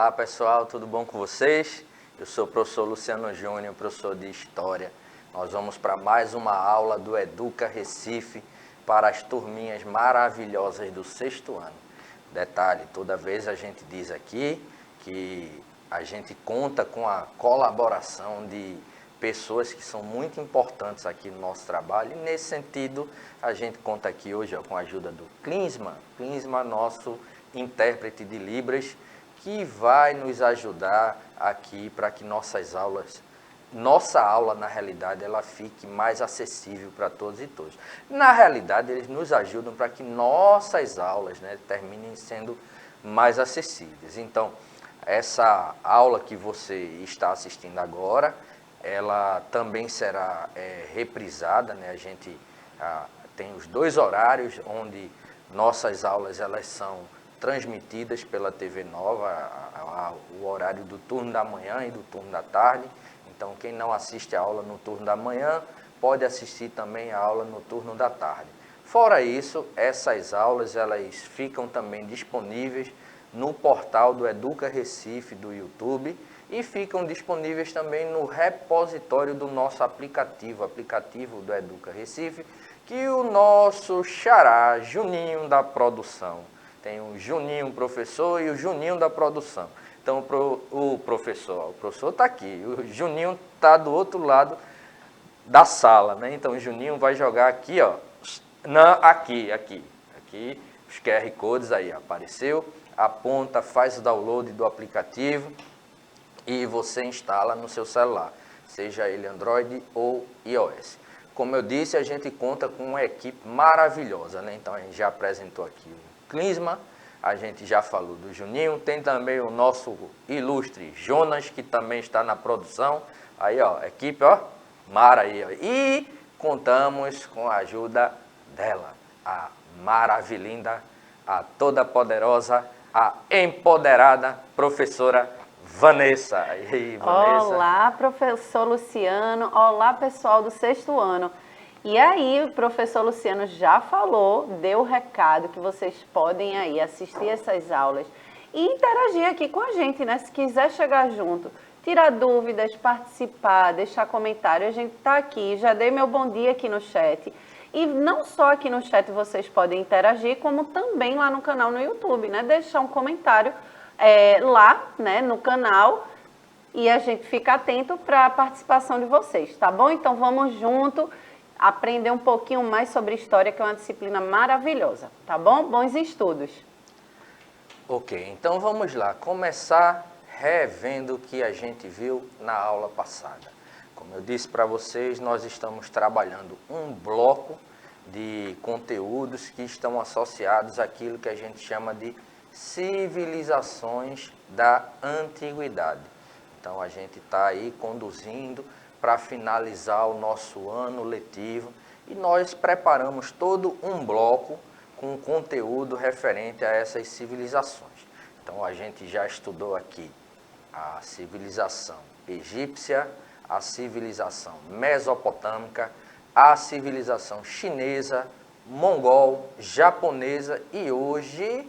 Olá pessoal, tudo bom com vocês? Eu sou o professor Luciano Júnior, professor de História. Nós vamos para mais uma aula do Educa Recife para as turminhas maravilhosas do 6º ano. Detalhe, toda vez a gente diz aqui que a gente conta com a colaboração de pessoas que são muito importantes aqui no nosso trabalho. E nesse sentido, a gente conta aqui hoje com a ajuda do Klinsmann. Klinsmann, nosso intérprete de Libras, que vai nos ajudar aqui para que nossa aula, na realidade, ela fique mais acessível para todos e todas. Na realidade, eles nos ajudam para que nossas aulas, terminem sendo mais acessíveis. Então, essa aula que você está assistindo agora, ela também será reprisada, A gente tem os dois horários onde nossas aulas elas são transmitidas pela TV Nova, o horário do turno da manhã e do turno da tarde. Então, quem não assiste a aula no turno da manhã, pode assistir também a aula no turno da tarde. Fora isso, essas aulas elas ficam também disponíveis no portal do Educa Recife do YouTube e ficam disponíveis também no repositório do nosso aplicativo do Educa Recife, que o nosso xará, Juninho da produção. Tem o Juninho professor e o Juninho da produção. Então, o professor está aqui, o Juninho está do outro lado da sala, Então, o Juninho vai jogar aqui, aqui, os QR Codes aí, apareceu, aponta, faz o download do aplicativo e você instala no seu celular, seja ele Android ou iOS. Como eu disse, a gente conta com uma equipe maravilhosa, Então, a gente já apresentou aqui o Klinsmann, a gente já falou do Juninho, tem também o nosso ilustre Jonas, que também está na produção. Aí, equipe, Mara aí, E contamos com a ajuda dela, a maravilhinda, a toda poderosa, a empoderada professora Vanessa. Aí, Vanessa. Olá, professor Luciano. Olá, pessoal do 6º ano. E aí, o professor Luciano já falou, deu o recado que vocês podem aí assistir essas aulas e interagir aqui com a gente, Se quiser chegar junto, tirar dúvidas, participar, deixar comentário, a gente está aqui. Já dei meu bom dia aqui no chat. E não só aqui no chat vocês podem interagir, como também lá no canal no YouTube, Deixar um comentário lá, no canal. E a gente fica atento para a participação de vocês, tá bom? Então vamos junto aprender um pouquinho mais sobre história, que é uma disciplina maravilhosa, tá bom? Bons estudos! Ok, então vamos lá, começar revendo o que a gente viu na aula passada. Como eu disse para vocês, nós estamos trabalhando um bloco de conteúdos que estão associados àquilo que a gente chama de civilizações da antiguidade. Então, a gente está aí conduzindo para finalizar o nosso ano letivo e nós preparamos todo um bloco com conteúdo referente a essas civilizações. Então, a gente já estudou aqui a civilização egípcia, a civilização mesopotâmica, a civilização chinesa, mongol, japonesa e hoje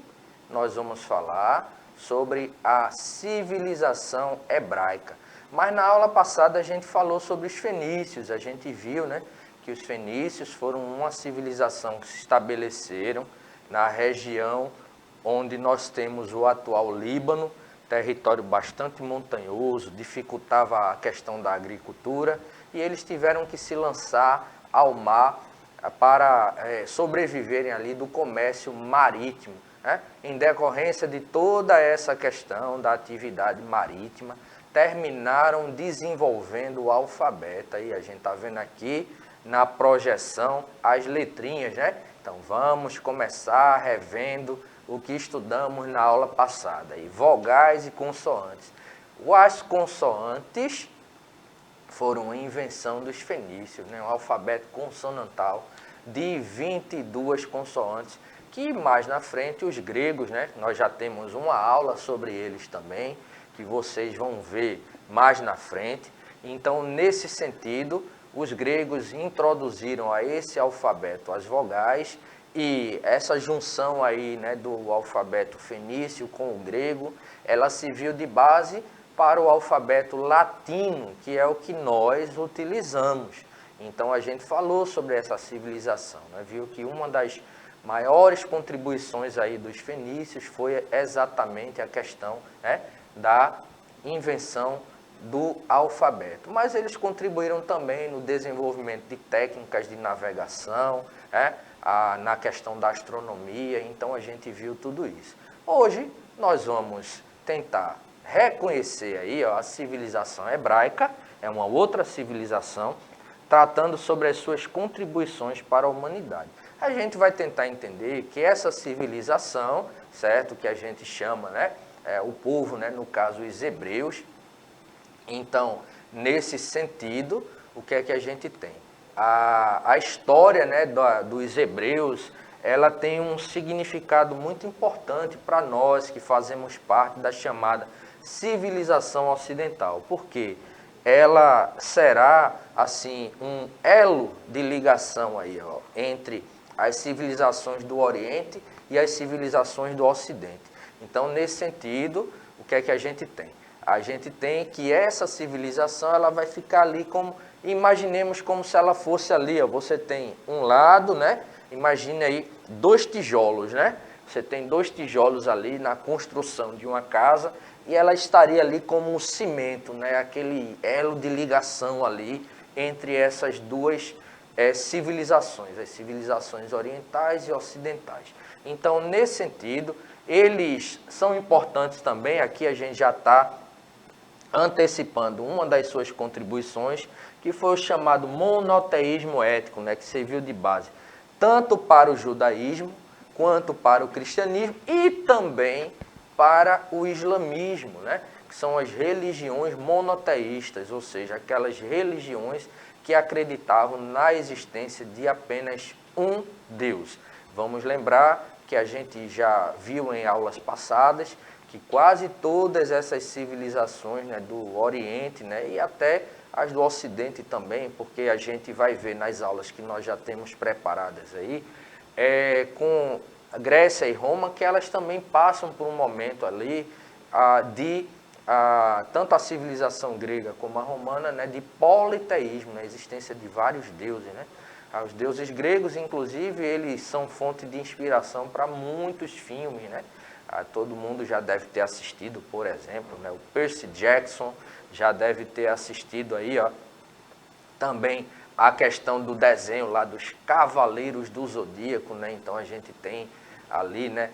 nós vamos falar sobre a civilização hebraica. Mas na aula passada a gente falou sobre os fenícios, a gente viu que os fenícios foram uma civilização que se estabeleceram na região onde nós temos o atual Líbano, território bastante montanhoso, dificultava a questão da agricultura e eles tiveram que se lançar ao mar para sobreviverem ali do comércio marítimo, Em decorrência de toda essa questão da atividade marítima, terminaram desenvolvendo o alfabeto. Aí a gente está vendo aqui na projeção as letrinhas, Então vamos começar revendo o que estudamos na aula passada. E vogais e consoantes. As consoantes foram uma invenção dos fenícios, um alfabeto consonantal de 22 consoantes, que mais na frente os gregos, Nós já temos uma aula sobre eles também, que vocês vão ver mais na frente. Então, nesse sentido, os gregos introduziram a esse alfabeto as vogais E essa junção aí, né, do alfabeto fenício com o grego, ela serviu de base para o alfabeto latino, que é o que nós utilizamos. Então a gente falou sobre essa civilização, né? Viu que uma das maiores contribuições aí dos fenícios foi exatamente a questão, né, da invenção do alfabeto. Mas eles contribuíram também no desenvolvimento de técnicas de navegação, né, na questão da astronomia, então a gente viu tudo isso. Hoje nós vamos tentar reconhecer aí, ó, a civilização hebraica, é uma outra civilização, tratando sobre as suas contribuições para a humanidade. A gente vai tentar entender que essa civilização, certo, que a gente chama, né, o povo, né, no caso os hebreus, então, nesse sentido, o que é que a gente tem? A história, né, dos hebreus, ela tem um significado muito importante para nós que fazemos parte da chamada civilização ocidental. Por quê? Ela será, assim, um elo de ligação aí, ó, entre as civilizações do Oriente e as civilizações do Ocidente. Então, nesse sentido, o que é que a gente tem? A gente tem que essa civilização, ela vai ficar ali como, imaginemos como se ela fosse ali, ó, você tem um lado, né? Imagine aí 2 tijolos, né? Você tem 2 tijolos ali na construção de uma casa e ela estaria ali como um cimento, né? Aquele elo de ligação ali entre essas duas civilizações, as civilizações orientais e ocidentais. Então, nesse sentido, eles são importantes também, aqui a gente já está antecipando uma das suas contribuições, que foi o chamado monoteísmo ético, né, que serviu de base tanto para o judaísmo, quanto para o cristianismo e também para o islamismo, né, que são as religiões monoteístas, ou seja, aquelas religiões que acreditavam na existência de apenas um Deus. Vamos lembrar que a gente já viu em aulas passadas que quase todas essas civilizações, né, do Oriente, né, e até as do Ocidente também, porque a gente vai ver nas aulas que nós já temos preparadas aí, com a Grécia e Roma, que elas também passam por um momento ali tanto a civilização grega como a romana, né, de politeísmo, né, a existência de vários deuses, né. Os deuses gregos, inclusive, eles são fonte de inspiração para muitos filmes, né? Todo mundo já deve ter assistido, por exemplo, né? O Percy Jackson já deve ter assistido aí, ó, também a questão do desenho lá dos Cavaleiros do Zodíaco, né? Então a gente tem ali, né,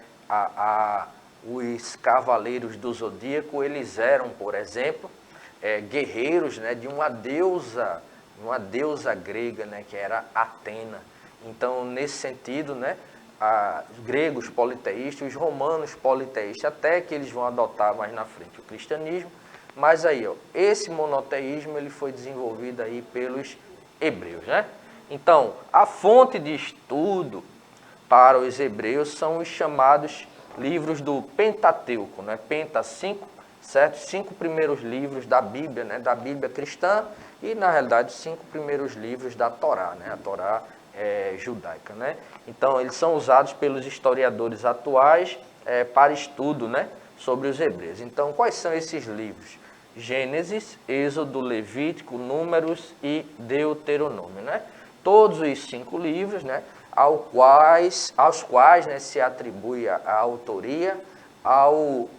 os Cavaleiros do Zodíaco, eles eram, por exemplo, guerreiros, né, de uma deusa grega, né, que era Atena. Então, nesse sentido, né, os gregos politeístas, os romanos politeístas, até que eles vão adotar mais na frente o cristianismo. Mas aí, ó, esse monoteísmo ele foi desenvolvido aí pelos hebreus, né? Então, a fonte de estudo para os hebreus são os chamados livros do Pentateuco, né? Penta 5, certo? 5 primeiros livros da Bíblia, né? Da Bíblia cristã e, na realidade, 5 primeiros livros da Torá, né? A Torá judaica, né? Então, eles são usados pelos historiadores atuais para estudo, né, sobre os hebreus. Então, quais são esses livros? Gênesis, Êxodo, Levítico, Números e Deuteronômio, né? Todos os 5 livros, né, aos quais, né, se atribui a autoria ao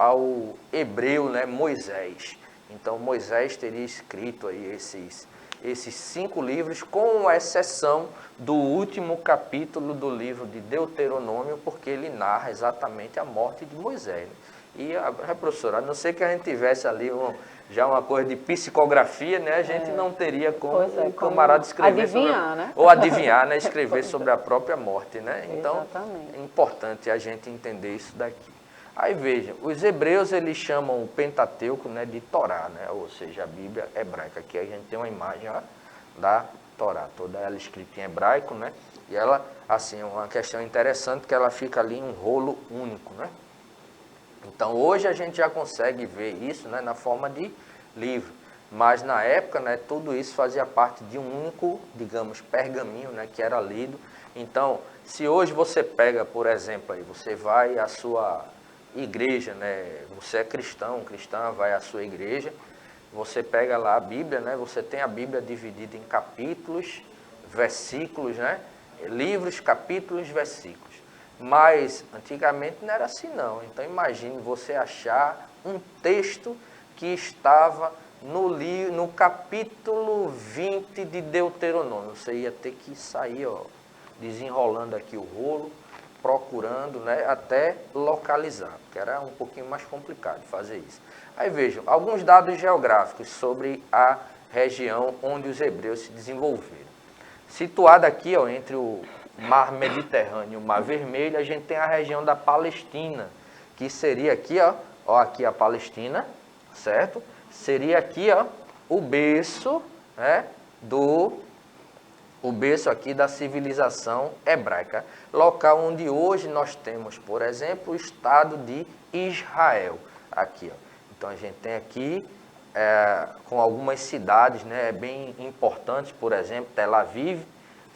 hebreu, né, Moisés. Então, Moisés teria escrito aí esses 5 livros, com exceção do último capítulo do livro de Deuteronômio, porque ele narra exatamente a morte de Moisés. E, professora, a não ser que a gente tivesse ali já uma coisa de psicografia, né, a gente não teria como o camarada escrever adivinhar, né? ou adivinhar, né, escrever sobre a própria morte, né? Então, exatamente. É importante a gente entender isso daqui. Aí veja, os hebreus eles chamam o Pentateuco, né, de Torá, né, ou seja, a Bíblia hebraica. Aqui a gente tem uma imagem, ó, da Torá, toda ela escrita em hebraico, né, e ela, assim, é uma questão interessante que ela fica ali em um rolo único, né. Então hoje a gente já consegue ver isso, né, na forma de livro. mas na época, né, tudo isso fazia parte de um único, digamos, pergaminho, né, que era lido. Então, se hoje você pega, por exemplo, aí, você vai à sua igreja, né, você é cristão, cristã, vai à sua igreja, você pega lá a Bíblia, né, você tem a Bíblia dividida em capítulos, versículos, né, livros, capítulos, versículos. Mas antigamente não era assim não. Então imagine você achar um texto que estava no capítulo 20 de Deuteronômio. Você ia ter que sair, ó, desenrolando aqui o rolo, procurando, né, até localizar, porque era um pouquinho mais complicado fazer isso. Aí vejam, alguns dados geográficos sobre a região onde os hebreus se desenvolveram. Situada aqui, ó, entre o Mar Mediterrâneo e o Mar Vermelho, a gente tem a região da Palestina, que seria aqui, ó, aqui a Palestina, certo? Seria aqui, ó, o berço, né, o berço aqui da civilização hebraica, local onde hoje nós temos, por exemplo, o Estado de Israel, aqui, ó. Então a gente tem aqui com algumas cidades, né, bem importantes, por exemplo, Tel Aviv,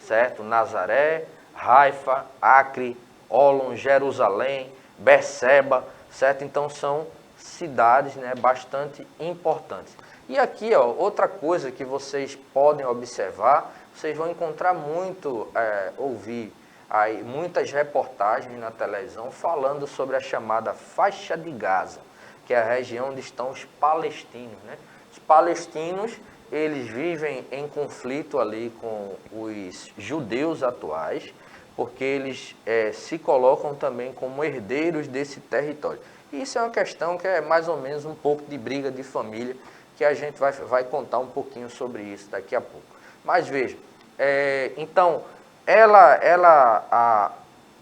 certo? Nazaré, Haifa, Acre, Olon, Jerusalém, Berseba, certo? Então são cidades, né, bastante importantes. E aqui, ó, outra coisa que vocês podem observar, vocês vão encontrar ouvir aí muitas reportagens na televisão falando sobre a chamada faixa de Gaza, que é a região onde estão os palestinos, né? Os palestinos, eles vivem em conflito ali com os judeus atuais, porque eles se colocam também como herdeiros desse território. E isso é uma questão que é mais ou menos um pouco de briga de família, que a gente vai contar um pouquinho sobre isso daqui a pouco. Mas veja, então,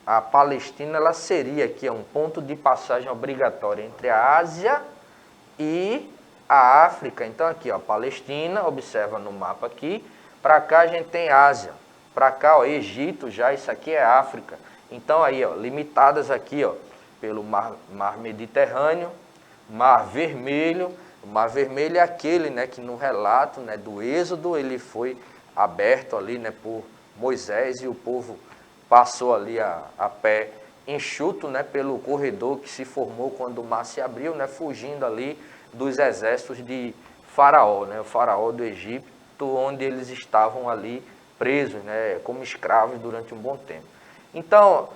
a Palestina, ela seria aqui um ponto de passagem obrigatória entre a Ásia e a África. Então aqui, ó, Palestina, observa no mapa aqui, para cá a gente tem Ásia, para cá, ó, Egito já, isso aqui é África. Então aí, ó, limitadas aqui, ó, pelo mar Mediterrâneo, Mar Vermelho. O Mar Vermelho é aquele, né, que no relato, né, do Êxodo, ele foi aberto ali, né, por Moisés, e o povo passou ali a pé enxuto, né, pelo corredor que se formou quando o mar se abriu, né, fugindo ali dos exércitos de Faraó, né, o Faraó do Egito, onde eles estavam ali presos, né, como escravos durante um bom tempo. Então,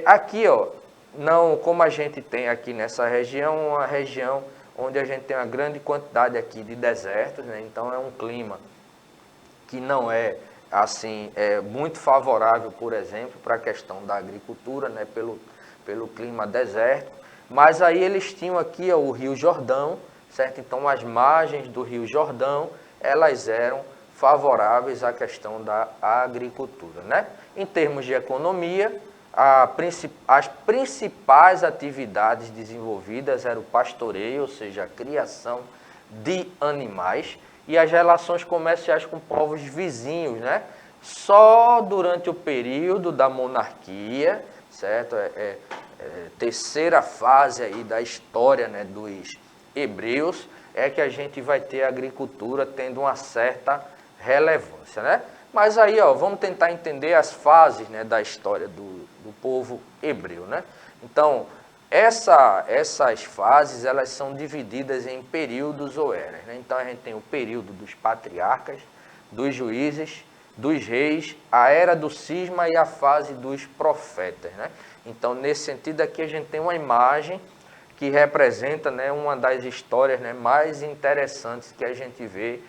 aqui, ó, não, como a gente tem aqui nessa região, uma região onde a gente tem uma grande quantidade aqui de desertos, né, então é um clima que não é assim, muito favorável, por exemplo, para a questão da agricultura, né, pelo clima deserto. Mas aí eles tinham aqui, ó, o Rio Jordão, certo? Então as margens do Rio Jordão, elas eram favoráveis à questão da agricultura, né? Em termos de economia, as principais atividades desenvolvidas eram o pastoreio, ou seja, a criação de animais, e as relações comerciais com povos vizinhos, né? Só durante o período da monarquia, certo? Terceira fase aí da história, né, dos hebreus, é que a gente vai ter a agricultura tendo uma certa relevância, né? Mas aí, ó, vamos tentar entender as fases, né, da história do povo hebreu, né? Então, essas fases, elas são divididas em períodos ou eras, né? Então a gente tem o período dos patriarcas, dos juízes, dos reis, a era do cisma e a fase dos profetas, né? Então, nesse sentido aqui, a gente tem uma imagem que representa, né, uma das histórias, né, mais interessantes que a gente vê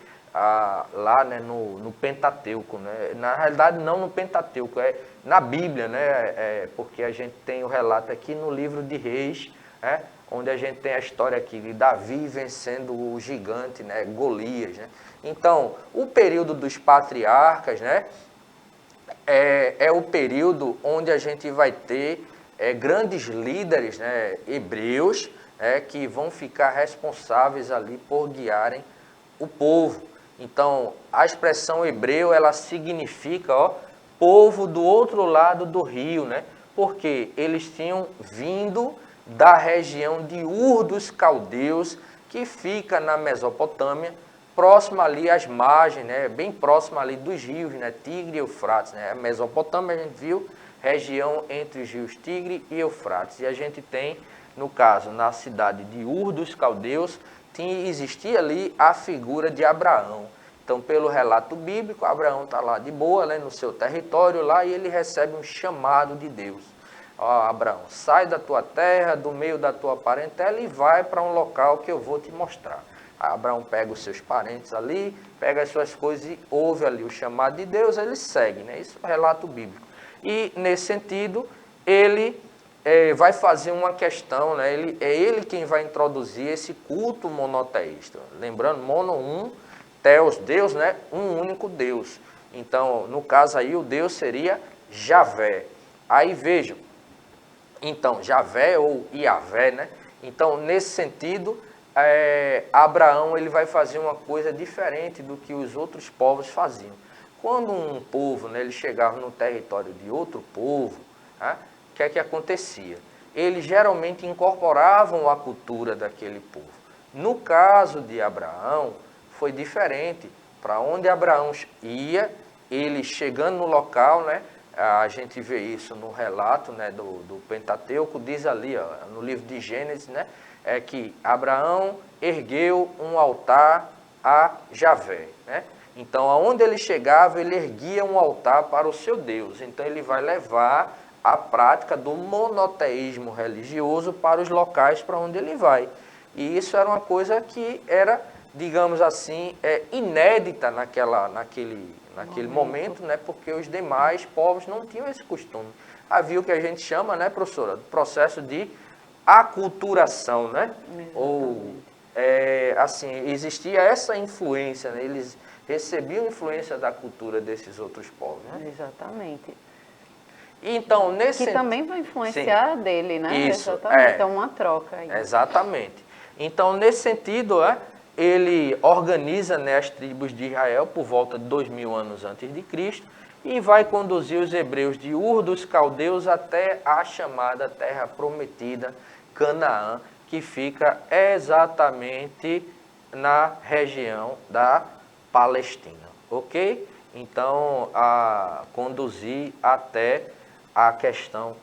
lá, né, no Pentateuco, né? Na realidade, não no Pentateuco, é na Bíblia, né? Porque a gente tem o relato aqui no livro de Reis, né? Onde a gente tem a história aqui de Davi vencendo o gigante, né, Golias, né? Então, o período dos patriarcas, né, é o período onde a gente vai ter grandes líderes, né, hebreus, que vão ficar responsáveis ali por guiarem o povo. Então, a expressão hebreu, ela significa, ó, povo do outro lado do rio, né? Porque eles tinham vindo da região de Ur dos Caldeus, que fica na Mesopotâmia, próxima ali às margens, né, bem próxima ali dos rios, né, Tigre e Eufrates, né, a Mesopotâmia a gente viu, região entre os rios Tigre e Eufrates, e a gente tem, no caso, na cidade de Ur dos Caldeus, existia ali a figura de Abraão. Então, pelo relato bíblico, Abraão está lá de boa, né, no seu território lá, e ele recebe um chamado de Deus. Ó, Abraão, sai da tua terra, do meio da tua parentela e vai para um local que eu vou te mostrar. Aí Abraão pega os seus parentes ali, pega as suas coisas e ouve ali o chamado de Deus, ele segue, né? Isso é o relato bíblico. E, nesse sentido, ele vai fazer uma questão, né? É ele quem vai introduzir esse culto monoteísta. Lembrando, mono, Theos, Deus, né? Um único Deus. Então, no caso aí, o Deus seria Javé. Aí, vejam, então, Javé ou Iavé, né? Então, nesse sentido, Abraão ele vai fazer uma coisa diferente do que os outros povos faziam. Quando um povo, né, ele chegava no território de outro povo, né, o que é que acontecia? Eles geralmente incorporavam a cultura daquele povo. No caso de Abraão, foi diferente. Para onde Abraão ia, ele chegando no local, né, a gente vê isso no relato, né, do Pentateuco, diz ali, ó, no livro de Gênesis, né, é que Abraão ergueu um altar a Javé, né? Então, aonde ele chegava, ele erguia um altar para o seu Deus. Então, ele vai levar a prática do monoteísmo religioso para os locais para onde ele vai. E isso era uma coisa que era, digamos assim, inédita naquele momento, né? Porque os demais povos não tinham esse costume. Havia o que a gente chama, né, professora, do processo de aculturação, né? Exatamente. Ou, assim, existia essa influência, né? Eles recebiam influência da cultura desses outros povos, né? Exatamente. Então, nesse... Que também vai influenciar dele, né? Isso, exatamente, é uma troca aí. Exatamente. Então, nesse sentido, ele organiza, né, as tribos de Israel por volta de 2000 anos antes de Cristo e vai conduzir os hebreus de Ur dos Caldeus até a chamada Terra Prometida, Canaã, que fica exatamente na região da Palestina, ok? Então, conduzir até a questão,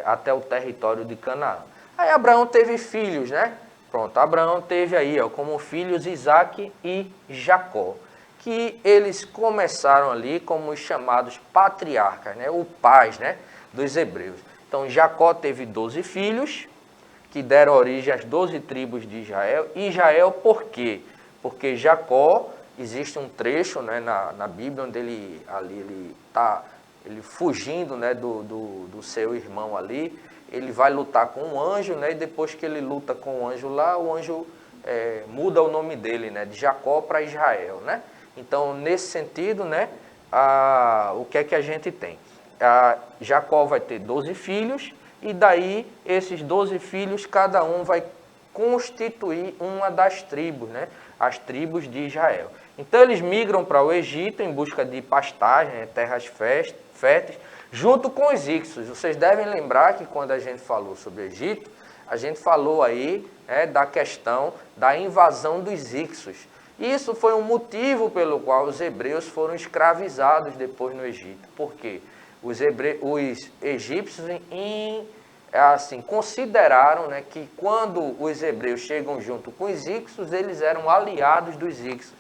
até o território de Canaã. Aí Abraão teve filhos, né? Pronto, Abraão teve aí, ó, como filhos Isaque e Jacó, que eles começaram ali como os chamados patriarcas, né? O pais, né, dos hebreus. Então, Jacó teve 12 filhos, que deram origem às 12 tribos de Israel. E Israel por quê? Porque Jacó, existe um trecho, né, na Bíblia onde ele está fugindo, né, do seu irmão ali. Ele vai lutar com um anjo, né, e depois que ele luta com o anjo lá, o anjo muda o nome dele, né, de Jacó para Israel, né? Então, nesse sentido, né, o que é que a gente tem? Jacó vai ter 12 filhos, e daí esses 12 filhos, cada um vai constituir uma das tribos, né, as tribos de Israel. Então, eles migram para o Egito em busca de pastagem, né, terras férteis, junto com os íxos. Vocês devem lembrar que quando a gente falou sobre o Egito, a gente falou aí da questão da invasão dos íxos. Isso foi um motivo pelo qual os hebreus foram escravizados depois no Egito. Por quê? Os egípcios assim, consideraram, né, que quando os hebreus chegam junto com os íxos, eles eram aliados dos íxos.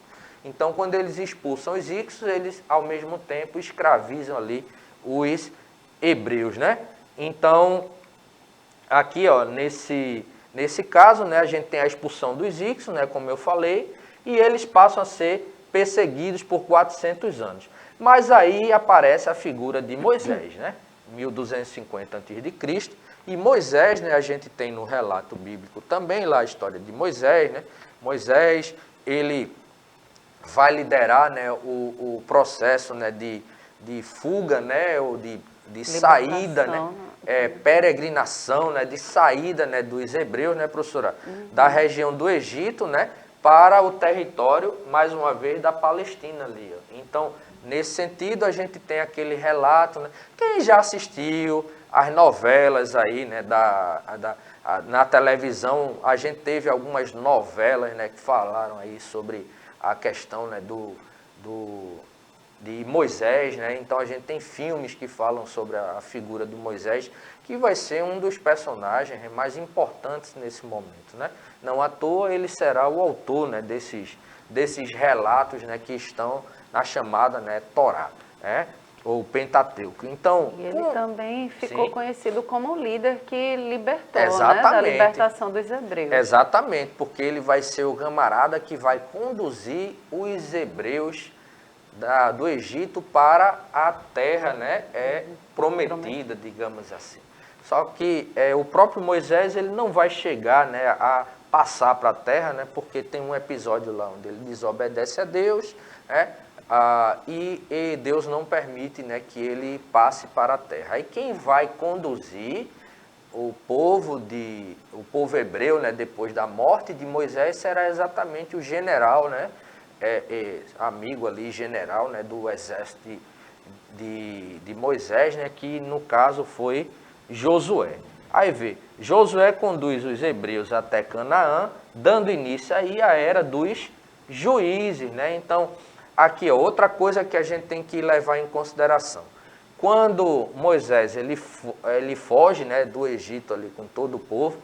Então, quando eles expulsam os íxos, eles, ao mesmo tempo, escravizam ali os hebreus, né? Então, aqui, ó, nesse caso, né, a gente tem a expulsão dos íxos, né, como eu falei, e eles passam a ser perseguidos por 400 anos. Mas aí aparece a figura de Moisés, né? 1250 a.C. E Moisés, né, a gente tem no relato bíblico também lá a história de Moisés, né? Moisés, ele vai liderar, né, o processo, né, de fuga, né, ou de saída, né, peregrinação, né, de saída, né, dos hebreus, né, professora, da região do Egito, né, para o território, mais uma vez, da Palestina ali. Ó. Então, nesse sentido, a gente tem aquele relato, né? Quem já assistiu as novelas aí, né, na televisão, a gente teve algumas novelas, né, que falaram aí sobre a questão, né, de Moisés, né? Então a gente tem filmes que falam sobre a figura de Moisés, que vai ser um dos personagens mais importantes nesse momento, né? Não à toa ele será o autor, né, desses relatos, né, que estão na chamada, né, Torá, né, ou Pentateuco. Então, e ele também ficou conhecido como o líder que libertou, exatamente, né, da libertação dos hebreus. Exatamente, porque ele vai ser o camarada que vai conduzir os hebreus do Egito para a terra, né, prometida, digamos assim. Só que o próprio Moisés ele não vai chegar, né, a passar para a terra, né, porque tem um episódio lá onde ele desobedece a Deus, né, e Deus não permite, né, que ele passe para a terra. Aí quem vai conduzir o povo hebreu, né, depois da morte de Moisés será exatamente o general, né, amigo ali, general, né, do exército de Moisés, né, que no caso foi Josué. Aí vê, Josué conduz os hebreus até Canaã, dando início aí à era dos juízes, né? Então, aqui ó, outra coisa que a gente tem que levar em consideração. Quando Moisés ele foge, né, do Egito ali com todo o povo,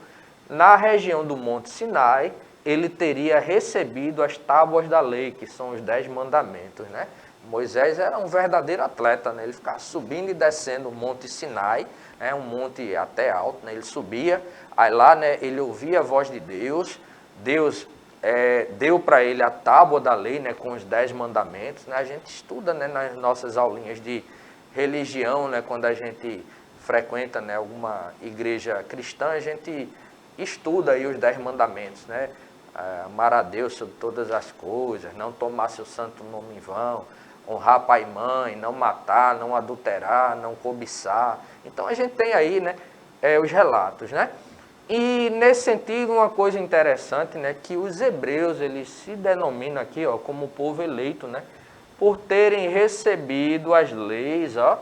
na região do Monte Sinai, ele teria recebido as tábuas da lei, que são os 10 mandamentos, né? Moisés era um verdadeiro atleta, né? Ele ficava subindo e descendo o Monte Sinai, né? Um monte até alto, né? Ele subia, aí lá, né, ele ouvia a voz de Deus, Deus deu para ele a tábua da lei, né, com os 10 mandamentos, né? A gente estuda, né, nas nossas aulinhas de religião, né, quando a gente frequenta, né, alguma igreja cristã, a gente estuda aí os 10 mandamentos, né? Amar a Deus sobre todas as coisas, não tomar seu santo nome em vão, honrar pai e mãe, não matar, não adulterar, não cobiçar. Então a gente tem aí, né, os relatos, né? E nesse sentido, uma coisa interessante, né, que os hebreus, eles se denominam aqui, ó, como povo eleito, né, por terem recebido as leis, ó,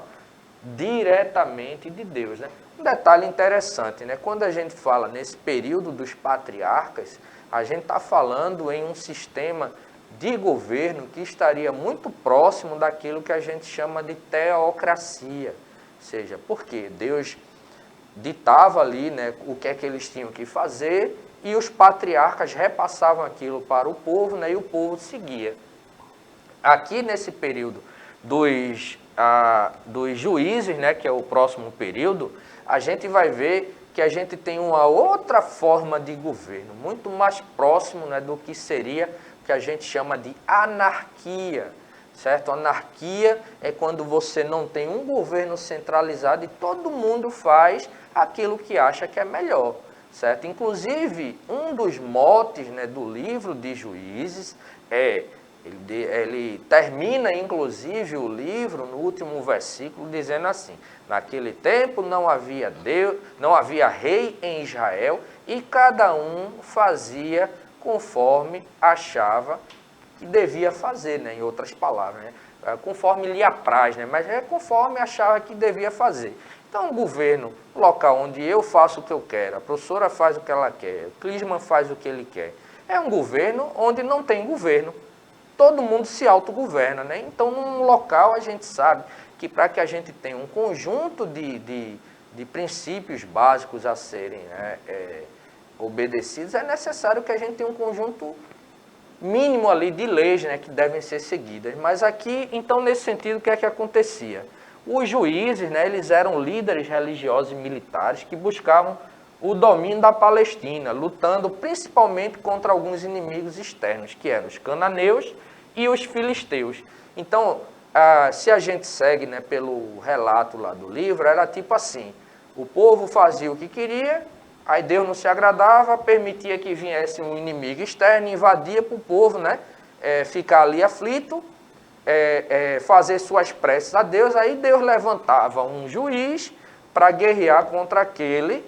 diretamente de Deus, né? Um detalhe interessante, né? Quando a gente fala nesse período dos patriarcas, a gente está falando em um sistema de governo que estaria muito próximo daquilo que a gente chama de teocracia. Ou seja, porque Deus ditava ali, né, o que é que eles tinham que fazer e os patriarcas repassavam aquilo para o povo, né, e o povo seguia. Aqui nesse período dos juízes, né, que é o próximo período, a gente vai ver que a gente tem uma outra forma de governo, muito mais próximo, né, do que seria o que a gente chama de anarquia, certo? Anarquia é quando você não tem um governo centralizado e todo mundo faz aquilo que acha que é melhor, certo? Inclusive, um dos motes, né, do livro de Juízes ele termina, inclusive, o livro, no último versículo, dizendo assim: naquele tempo não havia rei em Israel, e cada um fazia conforme achava que devia fazer, né? Em outras palavras, né? Conforme lhe apraz, né? Mas é conforme achava que devia fazer. Então, um governo local onde eu faço o que eu quero, a professora faz o que ela quer, o Clisman faz o que ele quer, é um governo onde não tem governo. Todo mundo se autogoverna, né? Então, num local, a gente sabe que para que a gente tenha um conjunto de princípios básicos a serem, né, obedecidos, é necessário que a gente tenha um conjunto mínimo ali de leis, né, que devem ser seguidas. Mas aqui, então, nesse sentido, o que é que acontecia? Os juízes, né, eles eram líderes religiosos e militares que buscavam o domínio da Palestina, lutando principalmente contra alguns inimigos externos, que eram os cananeus e os filisteus. Então, se a gente segue, né, pelo relato lá do livro, era tipo assim: o povo fazia o que queria, aí Deus não se agradava, permitia que viesse um inimigo externo, invadia para o povo, né, ficar ali aflito, fazer suas preces a Deus, aí Deus levantava um juiz para guerrear contra aquele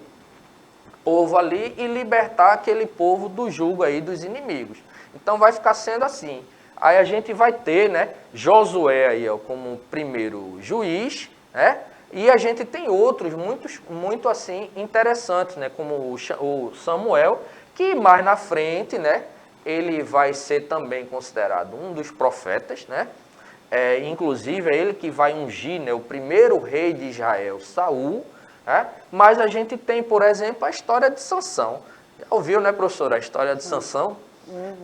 povo ali e libertar aquele povo do jugo aí dos inimigos. Então vai ficar sendo assim. Aí a gente vai ter, né, Josué aí, ó, como primeiro juiz, né? E a gente tem outros muito assim interessantes, né, como o Samuel, que mais na frente, né, ele vai ser também considerado um dos profetas, né? Inclusive é ele que vai ungir, né, o primeiro rei de Israel, Saul, né? Mas a gente tem, por exemplo, a história de Sansão. Já ouviu, né, professora, a história de Sansão?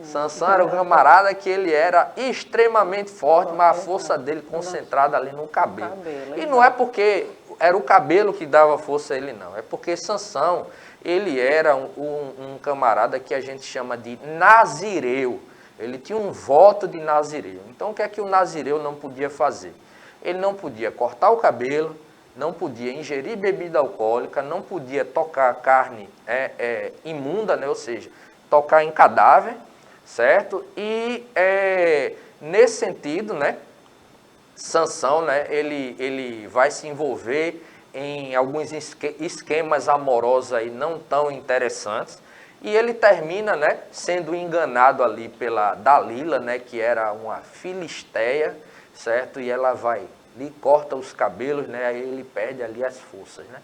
Sansão era um camarada que ele era extremamente forte, mas a força dele concentrada ali no cabelo. E não é porque era o cabelo que dava força a ele, não. É porque Sansão, ele era um camarada que a gente chama de nazireu. Ele tinha um voto de nazireu. Então, o que é que o nazireu não podia fazer? Ele não podia cortar o cabelo, não podia ingerir bebida alcoólica, não podia tocar carne imunda, né? Ou seja, tocar em cadáver, certo? E nesse sentido, né, Sansão, né, ele vai se envolver em alguns esquemas amorosos aí não tão interessantes, e ele termina, né, sendo enganado ali pela Dalila, né, que era uma filisteia, certo? E ela vai, lhe corta os cabelos, né, aí ele perde ali as forças, né?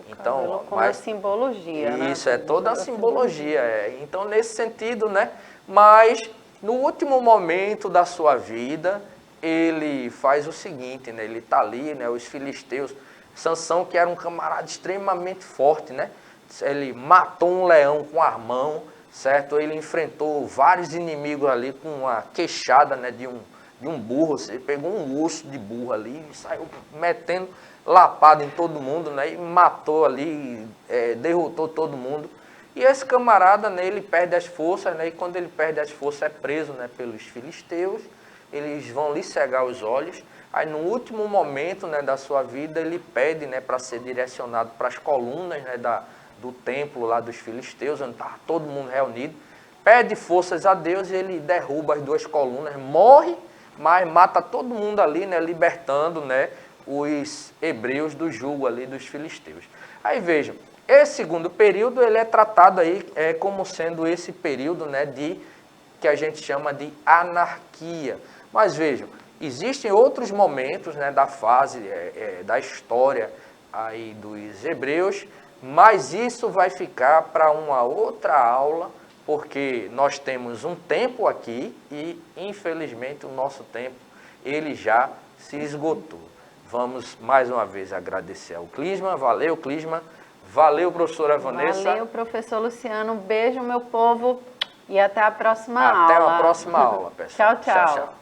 Então, mas simbologia, né? Isso, é toda a simbologia. Então, nesse sentido, né? Mas, no último momento da sua vida, ele faz o seguinte, né? Ele está ali, né? Os filisteus, Sansão, que era um camarada extremamente forte, né? Ele matou um leão com a mão, certo? Ele enfrentou vários inimigos ali com uma queixada, né? De um burro. Ele pegou um osso de burro ali e saiu metendo lapada em todo mundo, né? E matou ali, derrotou todo mundo. E esse camarada, né, ele perde as forças, né? E quando ele perde as forças é preso, né, pelos filisteus. Eles vão lhe cegar os olhos. Aí no último momento, né, da sua vida, ele pede, né, para ser direcionado para as colunas, né, do templo lá dos filisteus, onde estava todo mundo reunido. Pede forças a Deus e ele derruba as duas colunas, morre, mas mata todo mundo ali, né, libertando, né, os hebreus do jugo ali dos filisteus. Aí vejam, esse segundo período ele é tratado aí como sendo esse período, né, que a gente chama de anarquia. Mas vejam, existem outros momentos, né, da fase da história aí dos hebreus, mas isso vai ficar para uma outra aula, porque nós temos um tempo aqui e infelizmente o nosso tempo ele já se esgotou. Vamos mais uma vez agradecer ao Clisma. Valeu, Clisma. Valeu, professora Vanessa. Valeu, professor Luciano. Um beijo, meu povo. E até a próxima aula. Até a próxima aula, pessoal. Tchau, tchau.